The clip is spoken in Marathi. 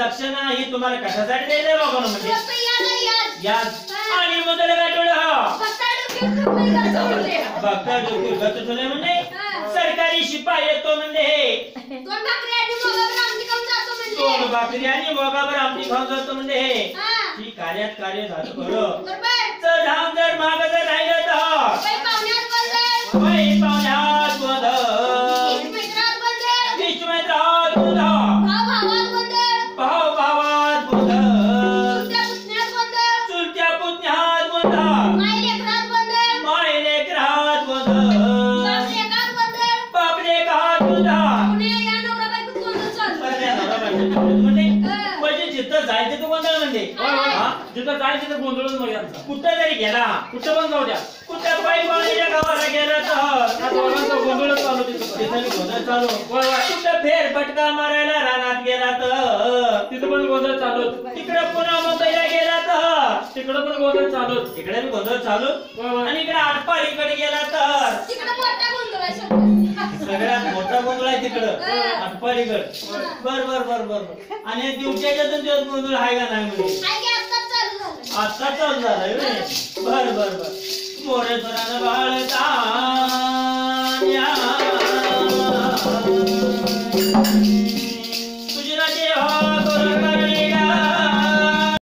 दक्षिणा ही तुम्हाला कशासाठी द्यायला बाबा म्हणजे आणि मुदल बघता डोकी गत ठेवले म्हणजे सरकारी शिपाई येतो म्हणजे दोन भाकरी आणि मोगावर आमटी खाऊन जातो म्हणजे ही कार्यात कार्य झालं बरं तर धाम जर माग जर राहिलं तर पाहुण्यात गोंधळ इष्ट मित्रात गोंधळ भाव भावात गोंधळ गोंधळ चुलत्या पुतण्यात गोंधळ मायलेकरात गोंधळ बापलेकात गोंधळ म्हणजे जिथं जायचं तो गोंधळ म्हणजे जिथं जायचं तिथं गोंधळच म्हणजे आमचा. कुठं जरी गेला कुठं पण जाऊ द्या, कुठं बाई बाळीच्या गावाला गेला तर गोंधळच चालू तिथं. तिथं गोंधळ चालू. होय होय, कुठं फेरफटका मारायला रानात गेला तर तिथं पण गोंधळ चालू. तिकडं पुन्हा मुंबईला गेला तर तिकडं पण गोंधळ चालू. तिकडे गोंधळ चालू. होय होय, आणि इकडे आटपाडीकडे गेला तर सगळ्यात मोठा गोंधळ आहे तिकडं आटपाडीकडे. बर बर बर बर. आणि दिवसाच्या दिवस गोंधळ आहे का नाही म्हणजे आता चालू झालाय व्हय? बर बर बर. मोरेश्वरानं बाळता